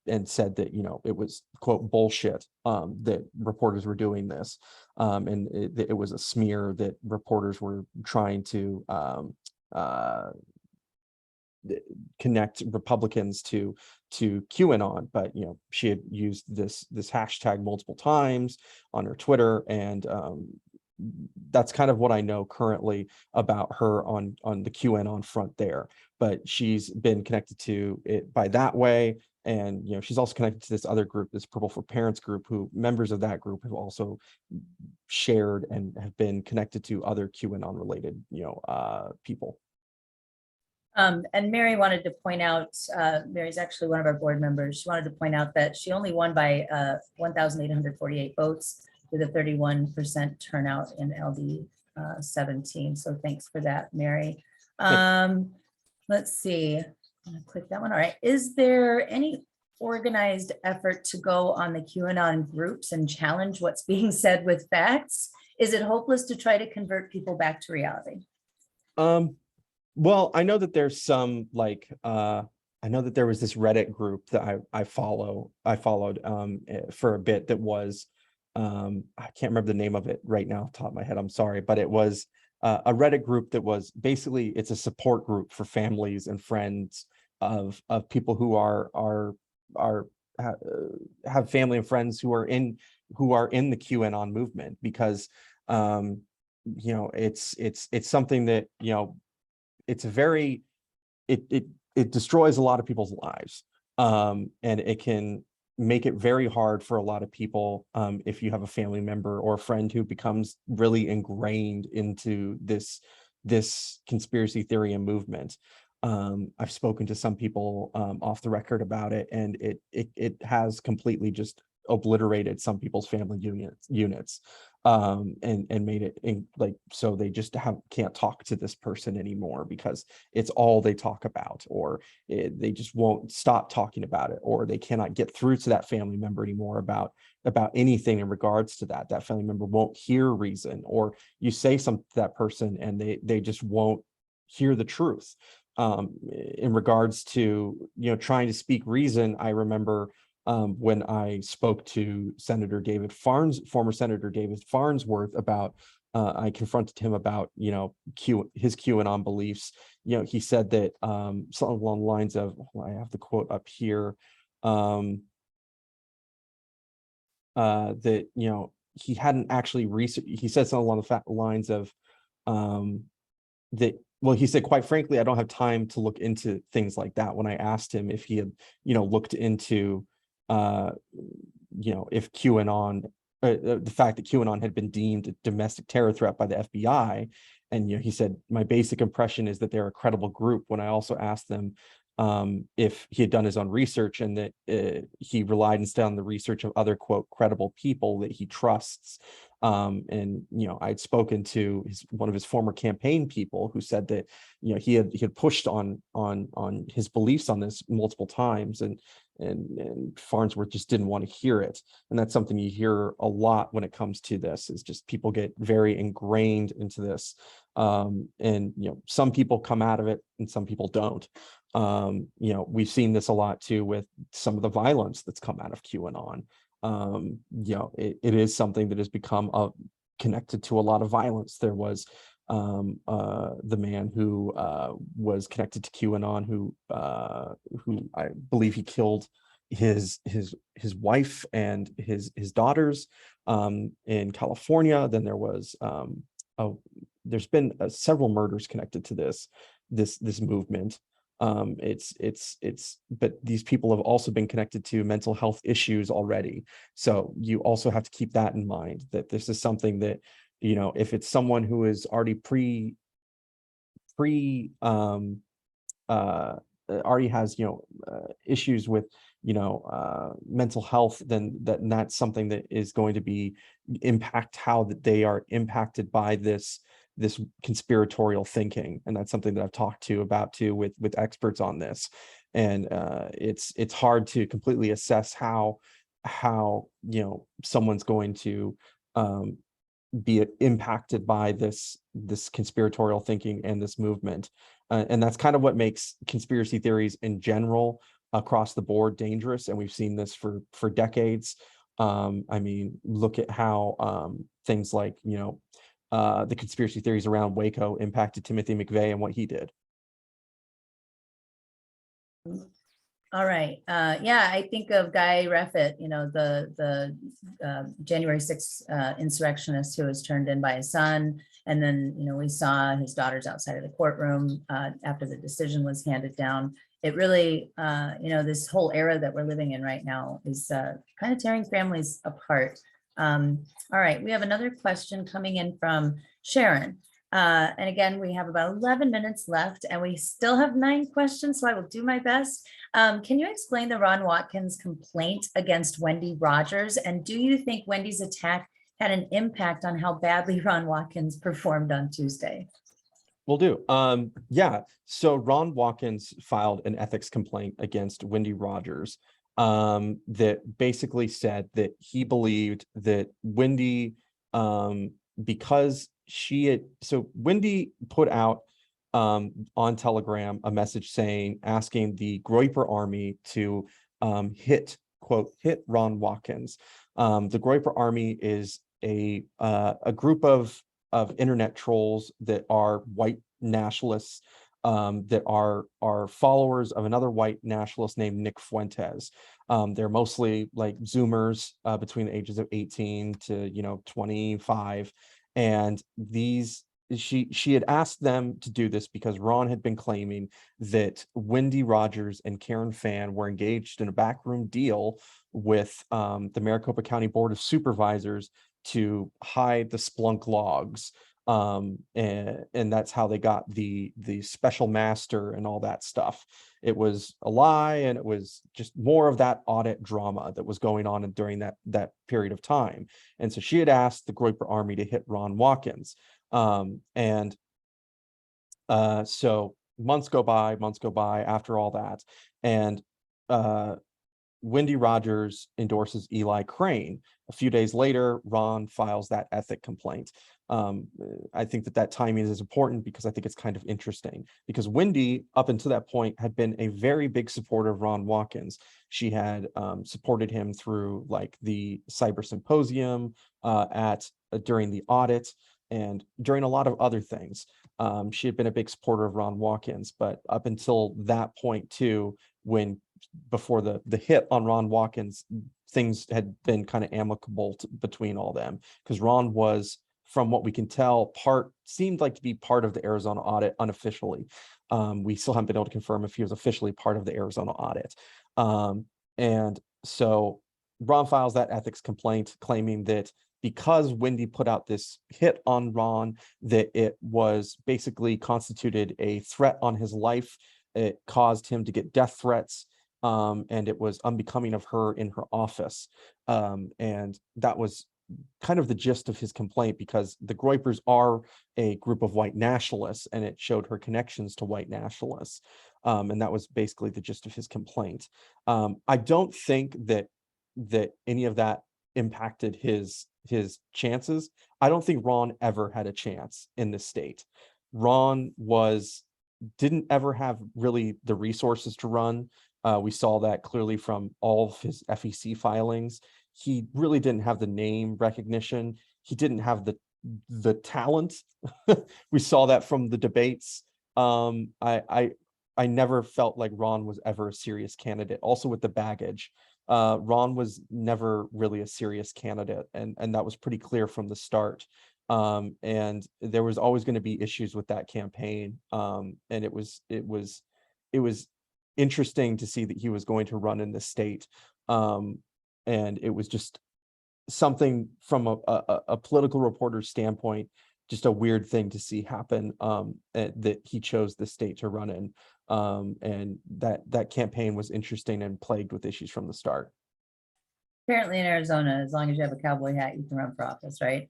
and said that it was, quote, bullshit, that reporters were doing this, and it was a smear that reporters were trying to connect Republicans to QAnon. But she had used this hashtag multiple times on her Twitter, and that's kind of what I know currently about her on the QAnon front there. But she's been connected to it by that way, and she's also connected to this other group, this Purple for Parents group, who members of that group have also shared and have been connected to other QAnon related people. And Mary wanted to point out, Mary's actually one of our board members. She wanted to point out that she only won by 1,848 votes with a 31% turnout in LD 17. So thanks for that, Mary. Let's see. I'm gonna click that one. All right. Is there any organized effort to go on the QAnon groups and challenge what's being said with facts? Is it hopeless to try to convert people back to reality? Well, I know that there's some like I know that there was this Reddit group that I followed for a bit that was I can't remember the name of it right now off the top of my head. I'm sorry, but it was a Reddit group that was basically it's a support group for families and friends of people who have family and friends who are in the QAnon movement because you know it's something that you know it's a very it destroys a lot of people's lives and it can make it very hard for a lot of people if you have a family member or a friend who becomes really ingrained into this conspiracy theory and movement. I've spoken to some people off the record about it, and it has completely just obliterated some people's family units and made it like so they just can't talk to this person anymore because it's all they talk about, or they just won't stop talking about it, or they cannot get through to that family member anymore about anything in regards to that family member won't hear reason, or you say something to that person and they just won't hear the truth. In regards to trying to speak reason, I remember when I spoke to former Senator David Farnsworth about, I confronted him about, his QAnon beliefs. He said that something along the lines of, I have the quote up here, that, he hadn't actually researched, he said something along the lines of, that, well, he said, quite frankly, I don't have time to look into things like that. When I asked him if he had, looked into, if QAnon, the fact that QAnon had been deemed a domestic terror threat by the FBI. And, he said, my basic impression is that they're a credible group. When I also asked them if he had done his own research, and that he relied instead on the research of other, quote, credible people that he trusts. And I'd spoken to one of his former campaign people who said that he had pushed on his beliefs on this multiple times, and Farnsworth just didn't want to hear it. And that's something you hear a lot when it comes to this, is just people get very ingrained into this. And some people come out of it and some people don't. We've seen this a lot too with some of the violence that's come out of QAnon. It is something that has become connected to a lot of violence. There was the man who was connected to QAnon, who I believe he killed his wife and his daughters in California. Then there was there's been several murders connected to this movement. But these people have also been connected to mental health issues already. So you also have to keep that in mind, that this is something that, if it's someone who is already already has, issues with, mental health, then that's something that is going to impact how that they are impacted by this conspiratorial thinking. And that's something that I've talked about with experts on this. And it's hard to completely assess how someone's going to be impacted by this conspiratorial thinking and this movement. And that's kind of what makes conspiracy theories in general across the board dangerous. And we've seen this for decades. I mean, look at how things like, the conspiracy theories around Waco impacted Timothy McVeigh and what he did. All right. Yeah, I think of Guy Reffitt, the January 6th insurrectionist who was turned in by his son. And then, we saw his daughters outside of the courtroom after the decision was handed down. It really, this whole era that we're living in right now is kind of tearing families apart. All right, we have another question coming in from Sharon. And again, we have about 11 minutes left and we still have 9 questions, so I will do my best. Can you explain the Ron Watkins complaint against Wendy Rogers? And do you think Wendy's attack had an impact on how badly Ron Watkins performed on Tuesday? Will do. Yeah. So Ron Watkins filed an ethics complaint against Wendy Rogers, that basically said that he believed that Wendy, because Wendy put out on Telegram a message asking the Groyper Army to hit Ron Watkins. The Groyper Army is a group of internet trolls that are white nationalists, that are followers of another white nationalist named Nick Fuentes. They're mostly like Zoomers between the ages of 18 to 25, and she had asked them to do this because Ron had been claiming that Wendy Rogers and Karen Fan were engaged in a backroom deal with the Maricopa County Board of Supervisors to hide the Splunk logs, and that's how they got the special master and all that stuff. It was a lie, and it was just more of that audit drama that was going on during that period of time. And so she had asked the Groyper Army to hit Ron Watkins, and so months go by after all that, and Wendy Rogers endorses Eli Crane. A few days later, Ron files that ethic complaint. I think that timing is important because I think it's kind of interesting, because Wendy, up until that point, had been a very big supporter of Ron Watkins. She had supported him through like the cyber symposium during the audit and during a lot of other things. She had been a big supporter of Ron Watkins, but up until that point too, before the hit on Ron Watkins, things had been kind of amicable between all them, because Ron was, from what we can tell, seemed like to be part of the Arizona audit unofficially. We still haven't been able to confirm if he was officially part of the Arizona audit. And so Ron files that ethics complaint claiming that because Wendy put out this hit on Ron, that it was basically constituted a threat on his life. It caused him to get death threats, and it was unbecoming of her in her office. And that was kind of the gist of his complaint, because the Groypers are a group of white nationalists, and it showed her connections to white nationalists. And that was basically the gist of his complaint. I don't think that any of that impacted his chances. I don't think Ron ever had a chance in this state. Ron didn't ever have really the resources to run. We saw that clearly from all of his FEC filings. He really didn't have the name recognition. He didn't have the talent. We saw that from the debates. I never felt like Ron was ever a serious candidate. Also with the baggage, Ron was never really a serious candidate, and that was pretty clear from the start. And there was always going to be issues with that campaign. And it was interesting to see that he was going to run in the state. And it was just something from a political reporter's standpoint, just a weird thing to see happen, that he chose the state to run in. And that campaign was interesting and plagued with issues from the start. Apparently in Arizona, as long as you have a cowboy hat, you can run for office, right?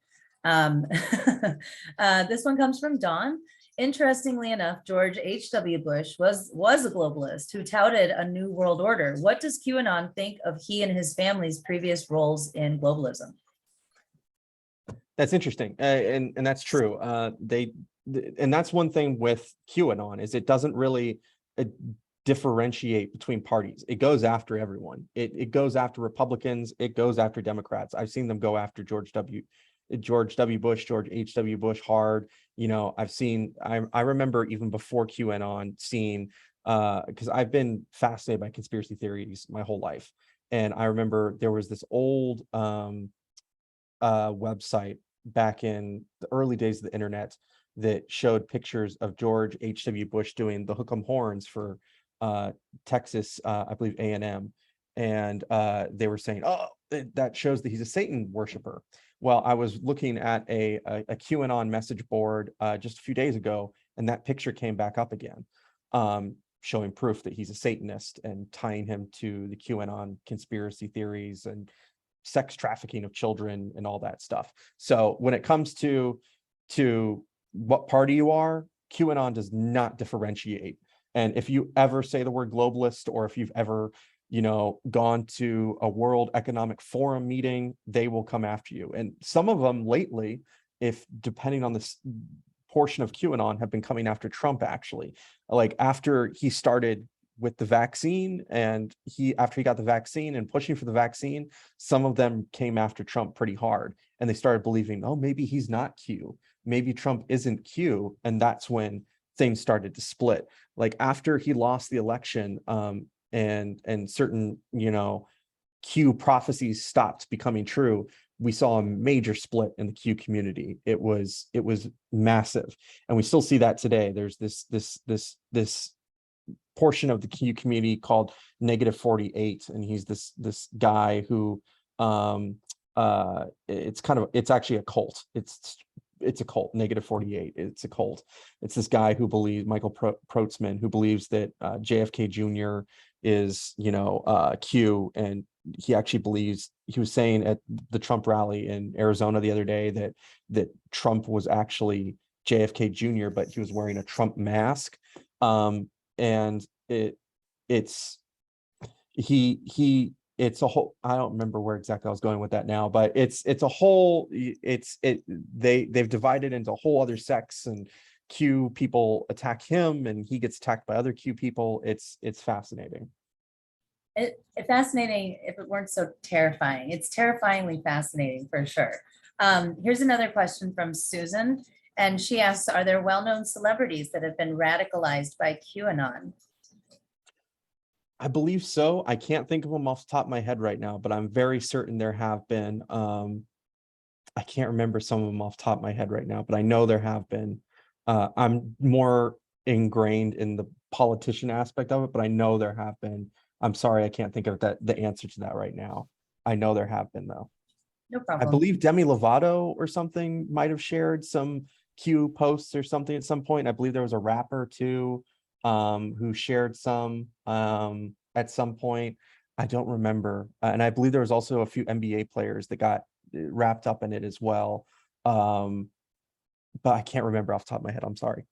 This one comes from Dawn. Interestingly enough, George H.W. Bush was a globalist who touted a new world order. What does QAnon think of he and his family's previous roles in globalism? That's interesting, and that's true. And that's one thing with QAnon, is it doesn't really differentiate between parties. It goes after everyone. It goes after Republicans. It goes after Democrats. I've seen them go after George W. Bush, George H.W. Bush hard. I remember even before QAnon seeing, because I've been fascinated by conspiracy theories my whole life. And I remember there was this old website back in the early days of the internet that showed pictures of George H.W. Bush doing the hook 'em horns for Texas, I believe A&M. And they were saying, oh, that shows that he's a Satan worshiper. Well, I was looking at a QAnon message board just a few days ago, and that picture came back up again, showing proof that he's a Satanist and tying him to the QAnon conspiracy theories and sex trafficking of children and all that stuff. So when it comes to what party you are, QAnon does not differentiate. And if you ever say the word globalist, or if you've ever, gone to a World Economic Forum meeting, they will come after you. And some of them lately, if depending on this portion of QAnon, have been coming after Trump, actually. Like after he started with the vaccine, and after he got the vaccine and pushing for the vaccine, some of them came after Trump pretty hard, and they started believing, oh, maybe he's not Q, maybe Trump isn't Q. And that's when things started to split. Like after he lost the election, and certain, Q prophecies stopped becoming true, we saw a major split in the Q community. It was massive, and we still see that today. There's this portion of the Q community called -48, and he's this guy who it's actually a cult. It's a cult. -48, it's a cult. It's this guy who believes, Michael Protzman, who believes that JFK Jr. is Q, and he actually believes, he was saying at the Trump rally in Arizona the other day that Trump was actually JFK Jr., but he was wearing a Trump mask. And it's a whole, I don't remember where exactly I was going with that now, but it's a whole, they've divided into whole other sects, and Q people attack him and he gets attacked by other Q people. It's fascinating. It's fascinating if it weren't so terrifying. It's terrifyingly fascinating for sure. Here's another question from Susan, and she asks, are there well-known celebrities that have been radicalized by QAnon? I believe so. I can't think of them off the top of my head right now, but I'm very certain there have been. I can't remember some of them off the top of my head right now, but I know there have been. I'm more ingrained in the politician aspect of it, but I know there have been. I'm sorry, I can't think of the answer to that right now. I know there have been, though. No I problem. believe Demi Lovato or something might have shared some Q posts or something at some point. I believe there was a rapper too, who shared some at some point. I don't remember. And I believe there was also a few NBA players that got wrapped up in it as well. But I can't remember off the top of my head. I'm sorry.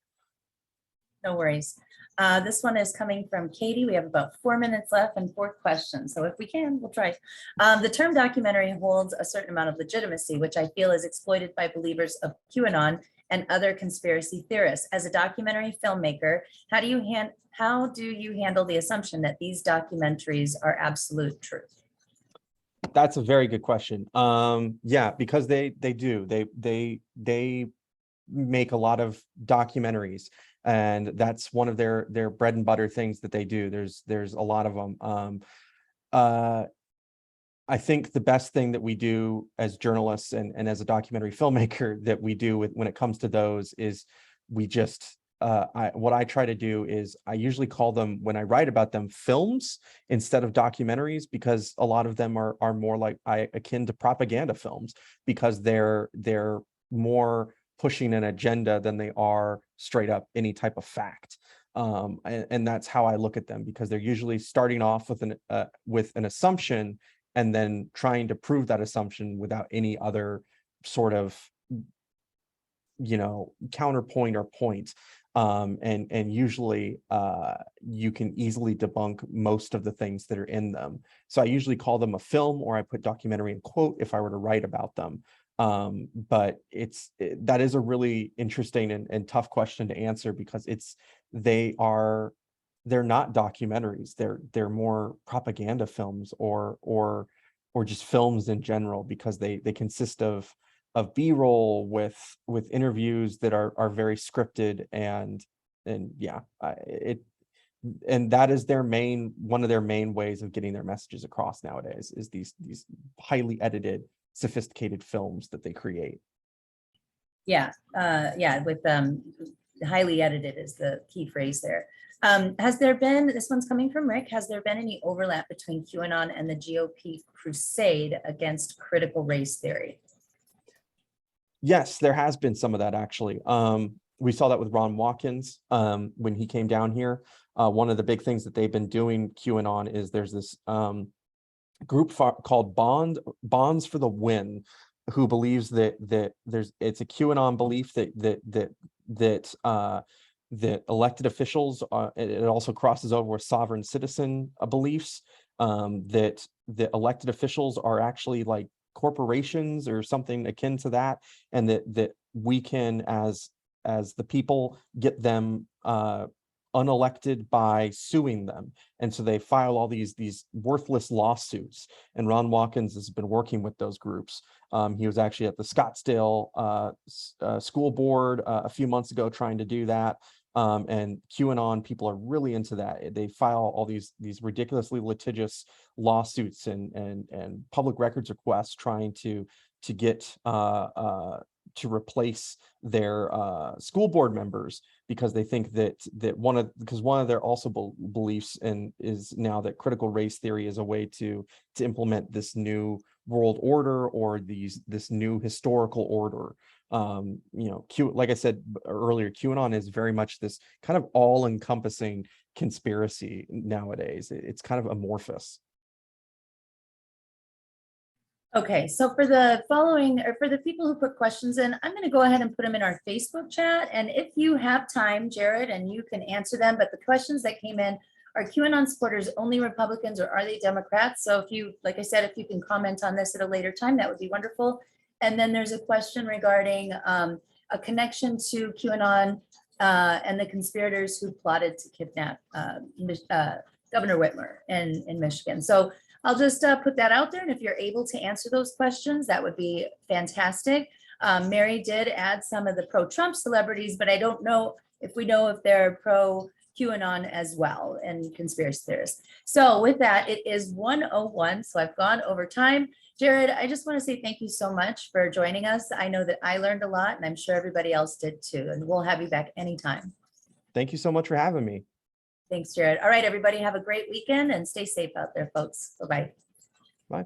No worries. This one is coming from Katie. We have about 4 minutes left and 4 questions. So if we can, we'll try. The term documentary holds a certain amount of legitimacy, which I feel is exploited by believers of QAnon and other conspiracy theorists. As a documentary filmmaker, how do you handle the assumption that these documentaries are absolute truth? That's a very good question. Yeah, because they do. They make a lot of documentaries, and that's one of their bread and butter things that they do. There's a lot of them. I think the best thing that we do as journalists and as a documentary filmmaker that we do when it comes to those is we just what I try to do is I usually call them, when I write about them, films instead of documentaries, because a lot of them are more like akin to propaganda films, because they're more pushing an agenda than they are straight up any type of fact. And that's how I look at them, because they're usually starting off with an assumption and then trying to prove that assumption without any other sort of counterpoint or point. And usually you can easily debunk most of the things that are in them. So I usually call them a film, or I put documentary in quote if I were to write about them. But that is a really interesting and tough question to answer, because they're not documentaries. They're more propaganda films or just films in general, because they consist of B-roll with interviews that are very scripted, and yeah, and that is one of their main ways of getting their messages across nowadays, is these highly edited, sophisticated films that they create. Yeah, with highly edited is the key phrase there. Has there been, this one's coming from Rick, has there been any overlap between QAnon and the GOP crusade against critical race theory? Yes, there has been some of that, actually. We saw that with Ron Watkins when he came down here. One of the big things that they've been doing, QAnon, is there's this group called Bonds for the Win, who believes that it's a QAnon belief that that elected officials, it also crosses over with sovereign citizen beliefs, that elected officials are actually like corporations or something akin to that, and that we can, as the people, get them unelected by suing them. And so they file all these worthless lawsuits, and Ron Watkins has been working with those groups. He was actually at the Scottsdale school board a few months ago trying to do that. And QAnon people are really into that. They file all these ridiculously litigious lawsuits and public records requests trying to get to replace their school board members, because they think that one of their also beliefs is now that critical race theory is a way to implement this new world order, or this new historical order. Like I said earlier, QAnon is very much this kind of all-encompassing conspiracy nowadays. It's kind of amorphous. Okay, so for the following, or for the people who put questions in, I'm going to go ahead and put them in our Facebook chat. And if you have time, Jerod, and you can answer them, but the questions that came in, are QAnon supporters only Republicans or are they Democrats? So if you, like I said, if you can comment on this at a later time, that would be wonderful. And then there's a question regarding a connection to QAnon and the conspirators who plotted to kidnap Governor Whitmer in Michigan. So I'll just put that out there. And if you're able to answer those questions, that would be fantastic. Mary did add some of the pro-Trump celebrities, but I don't know if they're pro-QAnon as well and conspiracy theorists. So with that, it is 1:01. So I've gone over time. Jerod, I just want to say thank you so much for joining us. I know that I learned a lot, and I'm sure everybody else did too. And we'll have you back anytime. Thank you so much for having me. Thanks, Jerod. All right, everybody, have a great weekend and stay safe out there, folks. Bye-bye. Bye.